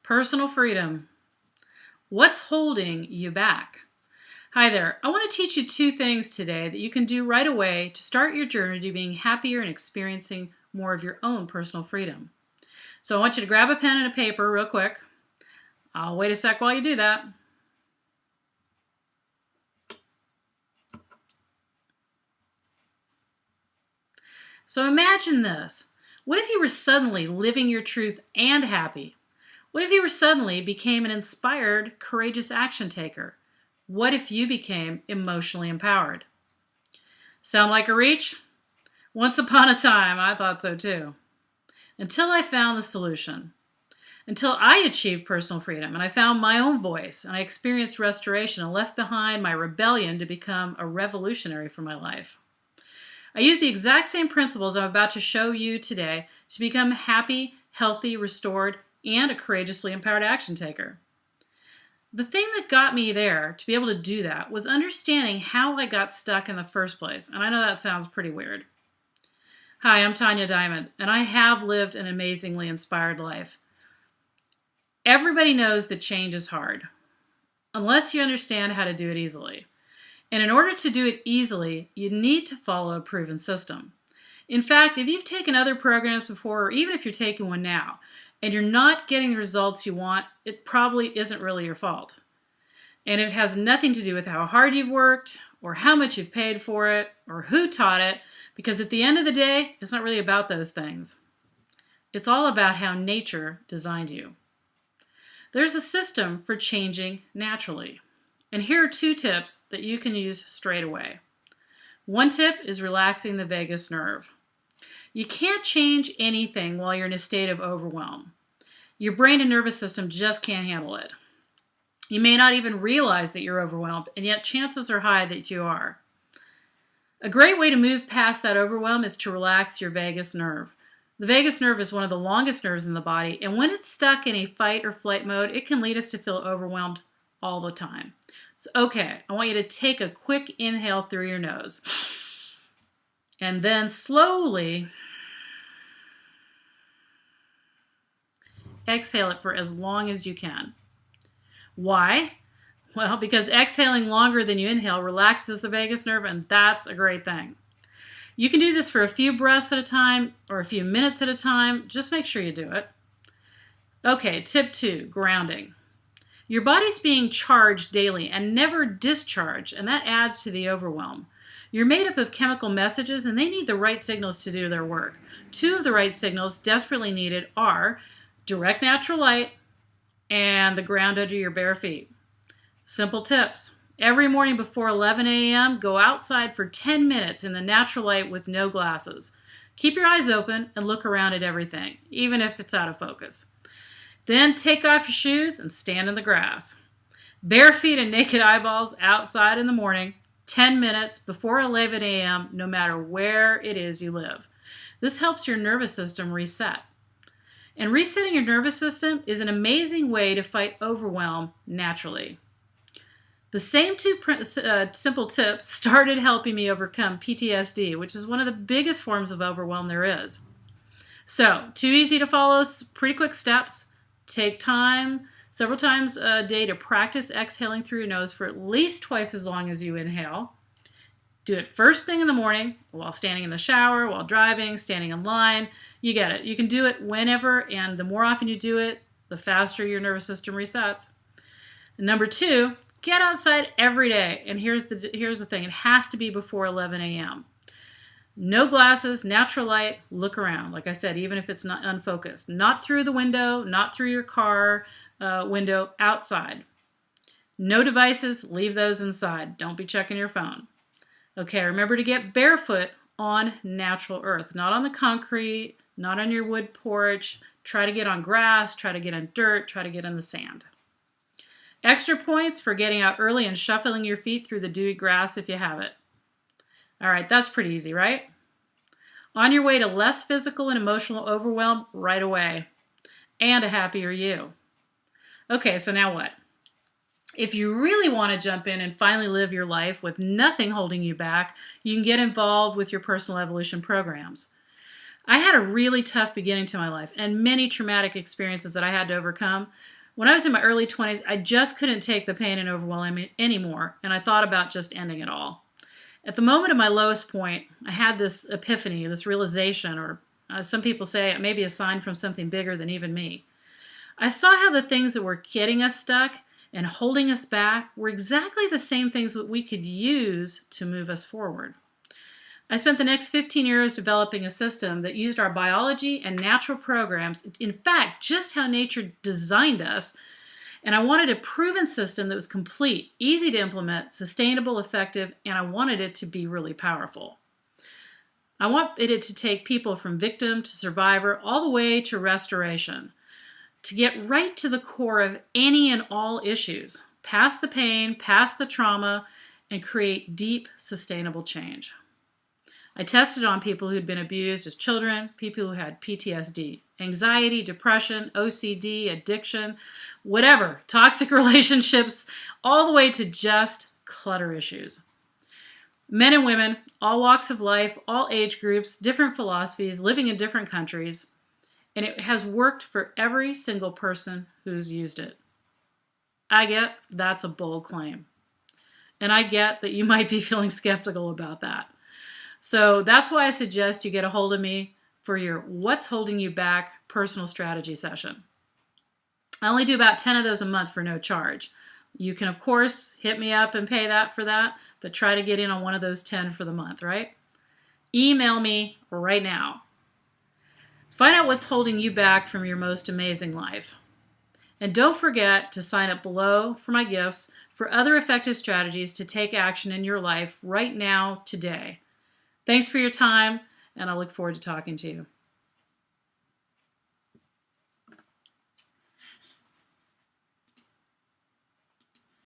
Personal freedom. What's holding you back? Hi there. I want to teach you 2 things today that you can do right away to start your journey to being happier and experiencing more of your own personal freedom. So I want you to grab a pen and a paper real quick. I'll wait a sec while you do that. So imagine this. What if you were suddenly living your truth and happy? What if you were suddenly became an inspired, courageous action taker? What if you became emotionally empowered? Sound like a reach? Once upon a time, I thought so too. Until I found the solution. Until I achieved personal freedom and I found my own voice and I experienced restoration and left behind my rebellion to become a revolutionary for my life. I use the exact same principles I'm about to show you today to become happy, healthy, restored, and a courageously empowered action taker. The thing that got me there to be able to do that was understanding how I got stuck in the first place. And I know that sounds pretty weird. Hi, I'm Tanja Diamond, and I have lived an amazingly inspired life. Everybody knows that change is hard, unless you understand how to do it easily. And in order to do it easily, you need to follow a proven system. In fact, if you've taken other programs before, or even if you're taking one now, and you're not getting the results you want, it probably isn't really your fault. And it has nothing to do with how hard you've worked, or how much you've paid for it, or who taught it, because at the end of the day, it's not really about those things. It's all about how nature designed you. There's a system for changing naturally. And here are 2 tips that you can use straight away. 1 tip is relaxing the vagus nerve. You can't change anything while you're in a state of overwhelm. Your brain and nervous system just can't handle it. You may not even realize that you're overwhelmed, and yet chances are high that you are. A great way to move past that overwhelm is to relax your vagus nerve. The vagus nerve is one of the longest nerves in the body, and when it's stuck in a fight or flight mode, it can lead us to feel overwhelmed all the time. So, okay, I want you to take a quick inhale through your nose, and then slowly exhale it for as long as you can. Why? Well, because exhaling longer than you inhale relaxes the vagus nerve, and that's a great thing. You can do this for a few breaths at a time or a few minutes at a time. Just make sure you do it. Okay, tip 2, grounding. Your body's being charged daily and never discharged, and that adds to the overwhelm. You're made up of chemical messages, and they need the right signals to do their work. 2 of the right signals desperately needed are direct natural light and the ground under your bare feet. Simple tips. Every morning before 11 a.m., go outside for 10 minutes in the natural light with no glasses. Keep your eyes open and look around at everything, even if it's out of focus. Then take off your shoes and stand in the grass. Bare feet and naked eyeballs outside in the morning, 10 minutes before 11 a.m., no matter where it is you live. This helps your nervous system reset. And resetting your nervous system is an amazing way to fight overwhelm naturally. The same 2 simple tips started helping me overcome PTSD, which is one of the biggest forms of overwhelm there is. So, 2 easy to follow, pretty quick steps. Take time, several times a day, to practice exhaling through your nose for at least twice as long as you inhale. Do it first thing in the morning, while standing in the shower, while driving, standing in line. You get it. You can do it whenever, and the more often you do it, the faster your nervous system resets. And number 2, get outside every day. And here's the thing. It has to be before 11 a.m. No glasses, natural light, look around. Like I said, even if it's not unfocused. Not through the window, not through your car window, outside. No devices, leave those inside. Don't be checking your phone. Okay, remember to get barefoot on natural earth, not on the concrete, not on your wood porch. Try to get on grass, try to get on dirt, try to get on the sand. Extra points for getting out early and shuffling your feet through the dewy grass if you have it. All right, that's pretty easy, right? On your way to less physical and emotional overwhelm right away, and a happier you. Okay, so now what? If you really want to jump in and finally live your life with nothing holding you back, you can get involved with your personal evolution programs. I had a really tough beginning to my life and many traumatic experiences that I had to overcome. When I was in my early 20s, I just couldn't take the pain and overwhelm anymore, and I thought about just ending it all. At the moment of my lowest point, I had this epiphany, this realization, or some people say it may be a sign from something bigger than even me. I saw how the things that were getting us stuck and holding us back were exactly the same things that we could use to move us forward. I spent the next 15 years developing a system that used our biology and natural programs, in fact, just how nature designed us, and I wanted a proven system that was complete, easy to implement, sustainable, effective, and I wanted it to be really powerful. I wanted it to take people from victim to survivor all the way to restoration, to get right to the core of any and all issues, past the pain, past the trauma, and create deep, sustainable change. I tested on people who'd been abused as children, people who had PTSD, anxiety, depression, OCD, addiction, whatever, toxic relationships, all the way to just clutter issues. Men and women, all walks of life, all age groups, different philosophies, living in different countries, and it has worked for every single person who's used it. I get that's a bold claim. And I get that you might be feeling skeptical about that. So that's why I suggest you get a hold of me for your What's Holding You Back personal strategy session. I only do about 10 of those a month for no charge. You can, of course, hit me up and pay that for that, but try to get in on one of those 10 for the month, right? Email me right now. Find out what's holding you back from your most amazing life. And don't forget to sign up below for my gifts for other effective strategies to take action in your life right now, today. Thanks for your time, and I look forward to talking to you.